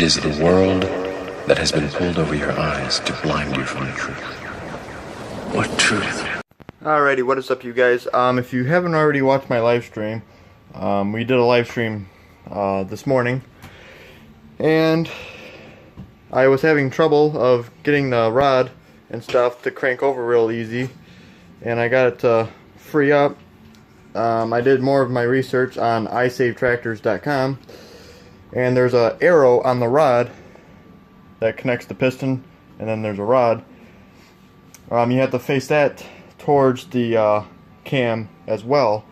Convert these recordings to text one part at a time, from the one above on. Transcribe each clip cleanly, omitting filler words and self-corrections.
It is the world that has been pulled over your eyes to blind you from the truth. What truth? Alrighty, what is up, you guys? If you haven't already watched my live stream, we did a live stream this morning, and I was having trouble of getting the rod and stuff to crank over real easy, and I got it to free up. I did more of my research on iSaveTractors.com, and there's an arrow on the rod that connects the piston, and then there's a rod. You have to face that towards the cam as well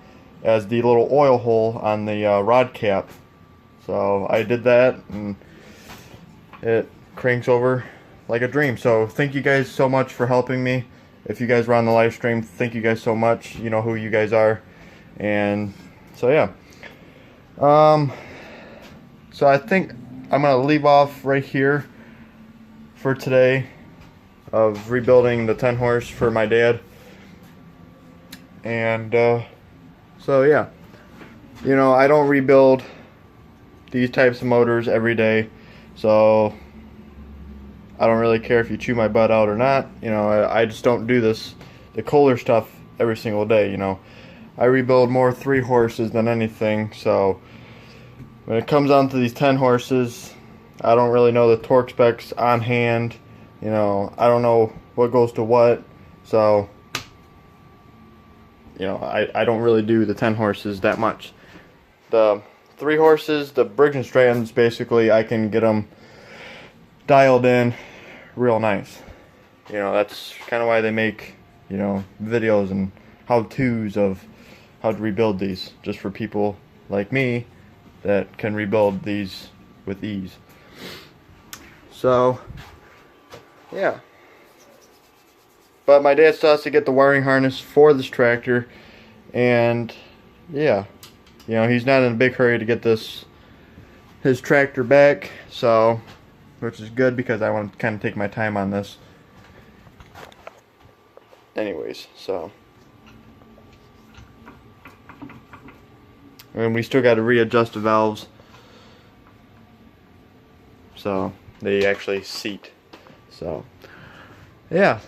as the little oil hole on the rod cap. So I did that, and it cranks over like a dream. So thank you guys so much for helping me. If you guys were on the live stream, thank you guys so much. You know who you guys are. And so yeah, so I think I'm gonna leave off right here for today of rebuilding the 10 horse for my dad. And so yeah, you know, I don't rebuild these types of motors every day, so I don't really care if you chew my butt out or not. You know, I just don't do the Kohler stuff every single day. You know, I rebuild more 3 horses than anything. So when it comes down to these 10 horses, I don't really know the torque specs on hand. You know, I don't know what goes to what. So, you know, I don't really do the 10 horses that much. The 3 horses, the Briggs & Strattons, basically I can get them dialed in real nice. You know, that's kind of why they make, you know, videos and how-tos of how to rebuild these, just for people like me that can rebuild these with ease. So yeah, but my dad still has to get the wiring harness for this tractor, and yeah, you know, he's not in a big hurry to get his tractor back, so, which is good because I want to kind of take my time on this anyways. So, and we still got to readjust the valves so they actually seat. So yeah,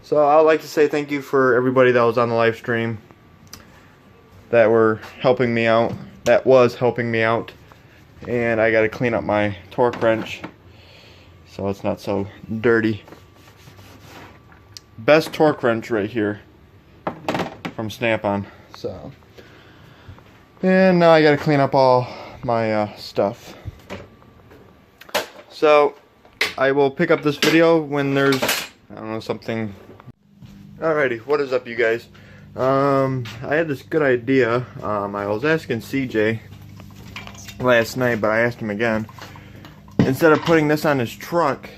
so I'd like to say thank you for everybody that was on the live stream that were helping me out, and I got to clean up my torque wrench so it's not so dirty. Best torque wrench right here from Snap-on. So, and now I got to clean up all my stuff. So I will pick up this video when there's, I don't know, something. Alrighty, what is up, you guys? I had this good idea. I was asking CJ last night, but I asked him again. Instead of putting this on his truck,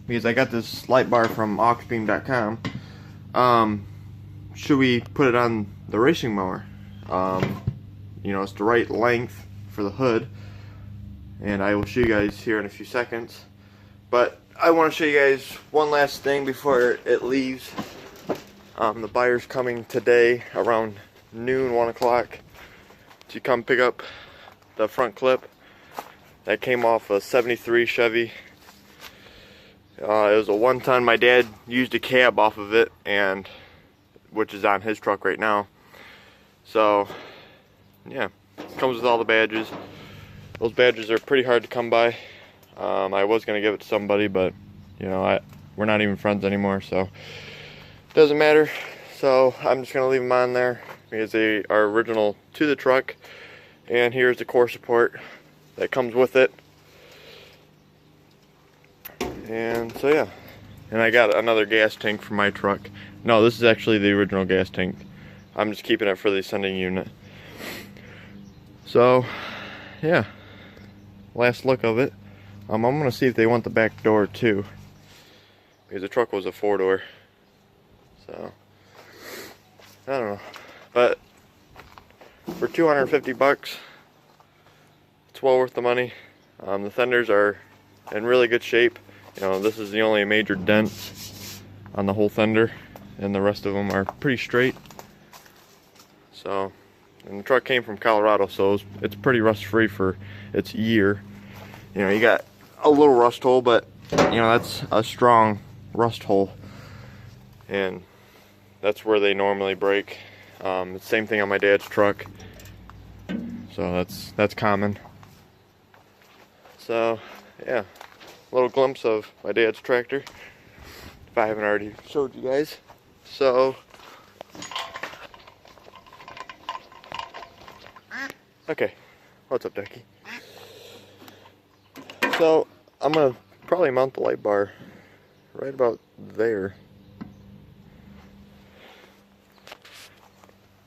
because I got this light bar from auxbeam.com, should we put it on the racing mower? You know, it's the right length for the hood, and I will show you guys here in a few seconds. But I want to show you guys one last thing before it leaves. The buyer's coming today around noon, 1 o'clock, to come pick up the front clip that came off a 73 Chevy. It was a 1-ton. My dad used a cab off of it, and which is on his truck right now. So yeah, it comes with all the badges. Those badges are pretty hard to come by. I was gonna give it to somebody, but you know, we're not even friends anymore, so it doesn't matter. So I'm just gonna leave them on there because they are original to the truck. And here's the core support that comes with it. And so yeah, and I got another gas tank for my truck. No, this is actually the original gas tank. I'm just keeping it for the ascending unit. So yeah, last look of it. I'm gonna see if they want the back door too, because the truck was a 4-door. So I don't know, but for 250 bucks, it's well worth the money. The fenders are in really good shape. You know, this is the only major dent on the whole fender, and the rest of them are pretty straight. So, and the truck came from Colorado, so it's pretty rust free for its year. You know, you got a little rust hole, but you know, that's a strong rust hole, and that's where they normally break. Same thing on my dad's truck, so that's common. So yeah, a little glimpse of my dad's tractor, if I haven't already showed you guys. So okay, what's up, Ducky? So I'm gonna probably mount the light bar right about there,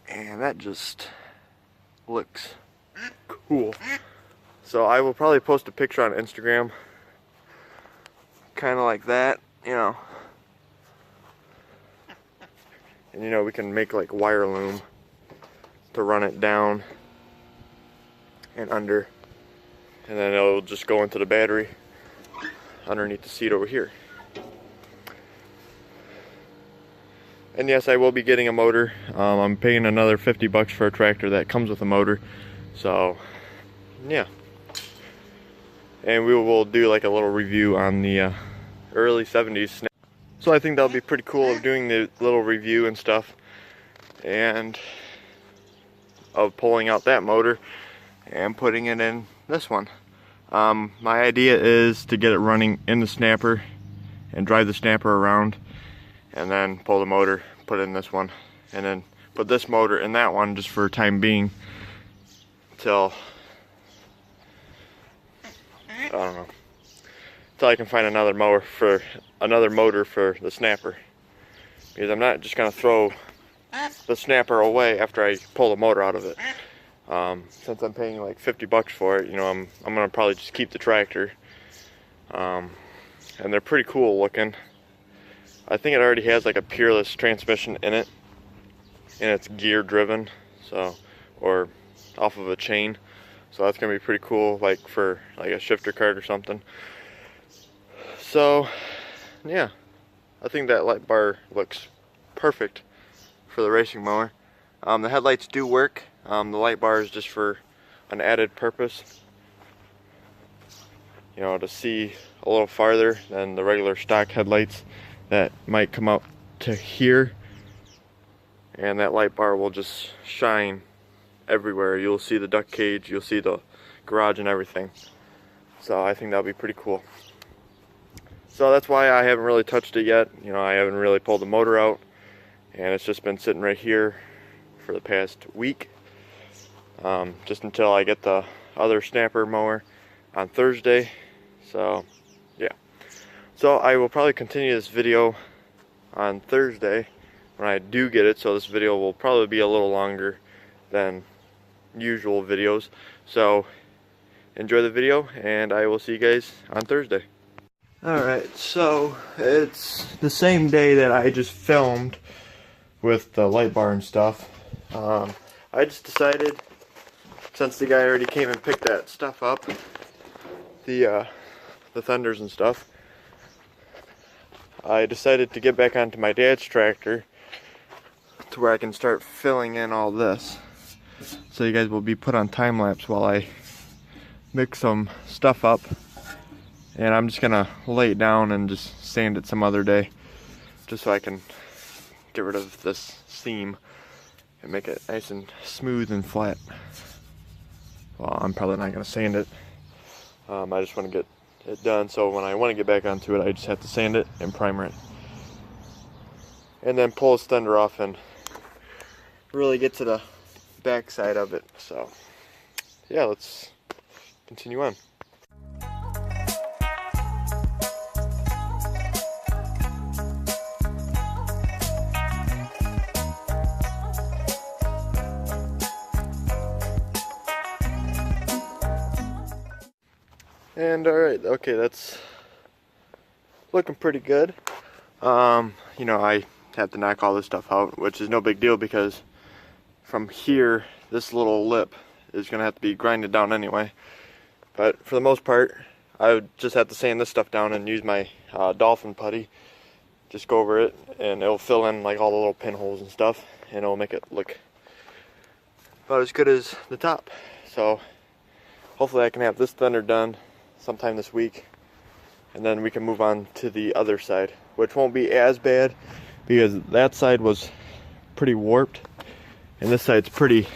and that just looks cool. So I will probably post a picture on Instagram, kind of like that, you know. And you know, we can make like wire loom to run it down and under, and then it'll just go into the battery underneath the seat over here. And yes, I will be getting a motor. I'm paying another $50 for a tractor that comes with a motor. So yeah, and we will do like a little review on the early 70s. So I think that'll be pretty cool of doing the little review and stuff, and of pulling out that motor and putting it in this one. My idea is to get it running in the snapper and drive the snapper around, and then pull the motor, put it in this one, and then put this motor in that one just for time being till I don't know, until I can find another motor for the snapper, because I'm not just gonna throw the snapper away after I pull the motor out of it. Since I'm paying like $50 for it, you know, I'm gonna probably just keep the tractor. And they're pretty cool looking. I think it already has like a Peerless transmission in it, and it's gear driven, so, or off of a chain. So that's gonna be pretty cool, like for like a shifter cart or something. So yeah, I think that light bar looks perfect for the racing mower. The headlights do work. The light bar is just for an added purpose, you know, to see a little farther than the regular stock headlights that might come up to here, and that light bar will just shine everywhere. You'll see the duck cage, you'll see the garage and everything. So I think that'll be pretty cool. So that's why I haven't really touched it yet. You know, I haven't really pulled the motor out, and it's just been sitting right here for the past week, just until I get the other snapper mower on Thursday. So yeah, so I will probably continue this video on Thursday when I do get it, so this video will probably be a little longer than usual videos. So enjoy the video, and I will see you guys on Thursday. Alright, so it's the same day that I just filmed with the light bar and stuff. I just decided, since the guy already came and picked that stuff up, the Thunders and stuff, I decided to get back onto my dad's tractor to where I can start filling in all this. So you guys will be put on time lapse while I mix some stuff up, and I'm just gonna lay it down and just sand it some other day, just so I can get rid of this seam and make it nice and smooth and flat. Well, I'm probably not gonna sand it. I just want to get it done, so when I want to get back onto it, I just have to sand it and primer it, and then pull its thunder off and really get to the back side of it. So yeah, let's continue on. And alright, okay, that's looking pretty good. You know, I have to knock all this stuff out, which is no big deal, because from here, this little lip is going to have to be grinded down anyway. But for the most part, I would just have to sand this stuff down and use my Dolphin putty. Just go over it, and it'll fill in like all the little pinholes and stuff, and it'll make it look about as good as the top. So hopefully I can have this Thunder done sometime this week, and then we can move on to the other side, which won't be as bad because that side was pretty warped and this side's pretty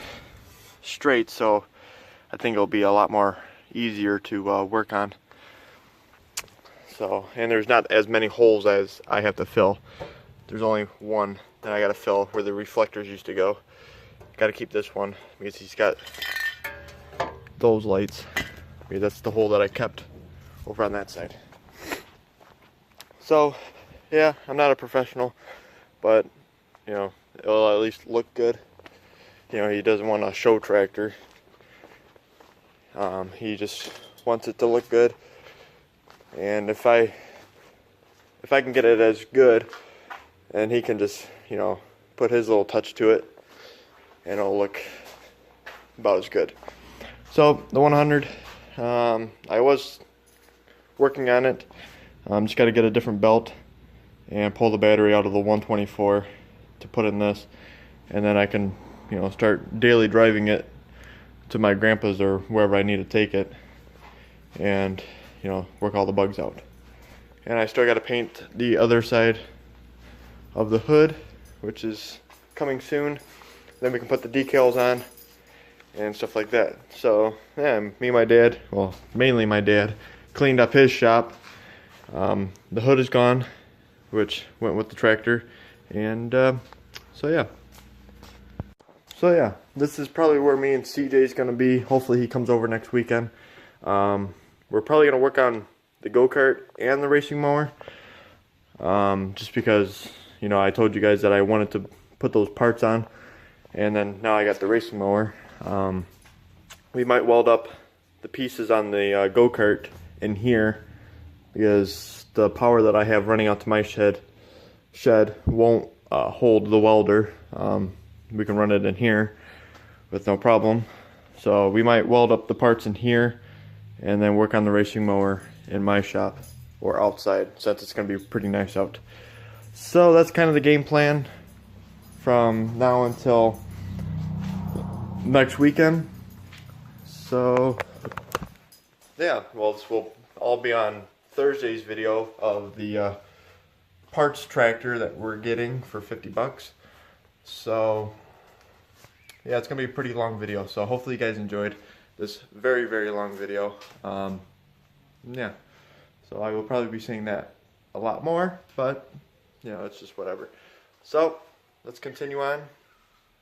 straight, so I think it'll be a lot more easier to work on. So, and there's not as many holes as I have to fill. There's only one that I gotta fill where the reflectors used to go. Gotta keep this one because he's got those lights. Because that's the hole that I kept over on that side. So, yeah, I'm not a professional, but, you know, it'll at least look good. You know, he doesn't want a show tractor. He just wants it to look good. And if I can get it as good, and he can just, you know, put his little touch to it, and it'll look about as good. So the 100, I was working on it. Just got to get a different belt and pull the battery out of the 124 to put in this, and then I can, you know, start daily driving it to my grandpa's or wherever I need to take it, and, you know, work all the bugs out. And I still got to paint the other side of the hood, which is coming soon. Then we can put the decals on and stuff like that. So yeah, me and my dad, well, mainly my dad, cleaned up his shop. The hood is gone, which went with the tractor, and so yeah, this is probably where me and CJ is going to be. Hopefully he comes over next weekend. We're probably going to work on the go-kart and the racing mower, just because, you know, I told you guys that I wanted to put those parts on, and then now I got the racing mower. We might weld up the pieces on the go-kart in here, because the power that I have running out to my shed won't hold the welder. We can run it in here with no problem. So we might weld up the parts in here and then work on the racing mower in my shop or outside, since it's going to be pretty nice out. So that's kind of the game plan from now until next weekend. So yeah, well, this will all be on Thursday's video of the parts tractor that we're getting for 50 bucks. So yeah, it's gonna be a pretty long video, so hopefully you guys enjoyed this very, very long video. Yeah, so I will probably be saying that a lot more, but you know, it's just whatever. So let's continue on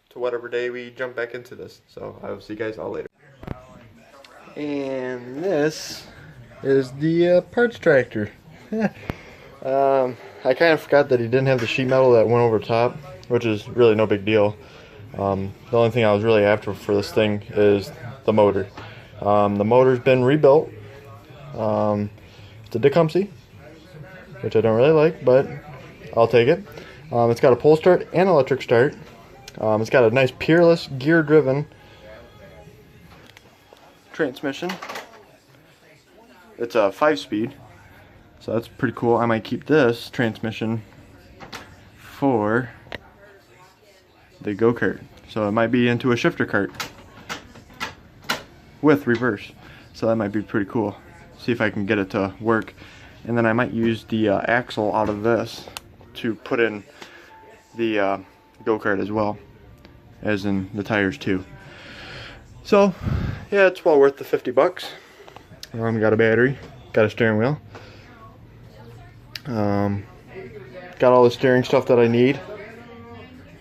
to whatever day we jump back into this. So I will see you guys all later. And this is the parts tractor. I kind of forgot that he didn't have the sheet metal that went over top, which is really no big deal. The only thing I was really after for this thing is the motor. The motor's been rebuilt. It's a Tecumseh, which I don't really like, but I'll take it. It's got a pull start and electric start. It's got a nice Peerless gear-driven transmission. It's a 5-speed, so that's pretty cool. I might keep this transmission for the go-kart, so it might be into a shifter cart with reverse, so that might be pretty cool. See if I can get it to work, and then I might use the axle out of this to put in the go-kart as well, as in the tires too. So yeah, it's well worth the 50 bucks. Got a battery, got a steering wheel, got all the steering stuff that I need.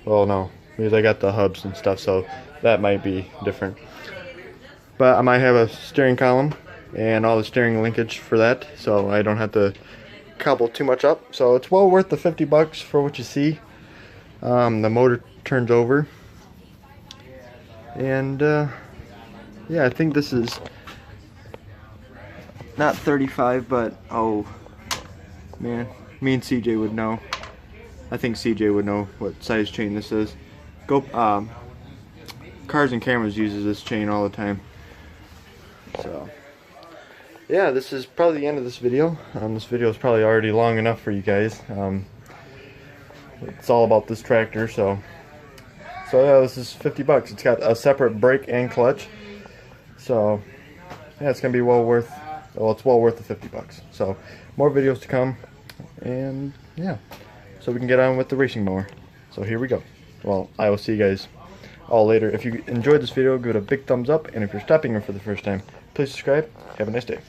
Well, no, because I got the hubs and stuff, so that might be different. But I might have a steering column and all the steering linkage for that, so I don't have to cobble too much up. So it's well worth the 50 bucks for what you see. The motor turns over, and yeah, I think this is not 35, but oh man, me and CJ would know. I think CJ would know what size chain this is. Cars and Cameras uses this chain all the time. So yeah, this is probably the end of this video. This video is probably already long enough for you guys. It's all about this tractor, so yeah, this is 50 bucks. It's got a separate brake and clutch, so yeah, it's gonna be well worth well, it's well worth the 50 bucks. So more videos to come, and yeah, so we can get on with the racing mower. So here we go. Well, I will see you guys all later. If you enjoyed this video, give it a big thumbs up, and if you're stopping here for the first time, please subscribe. Have a nice day.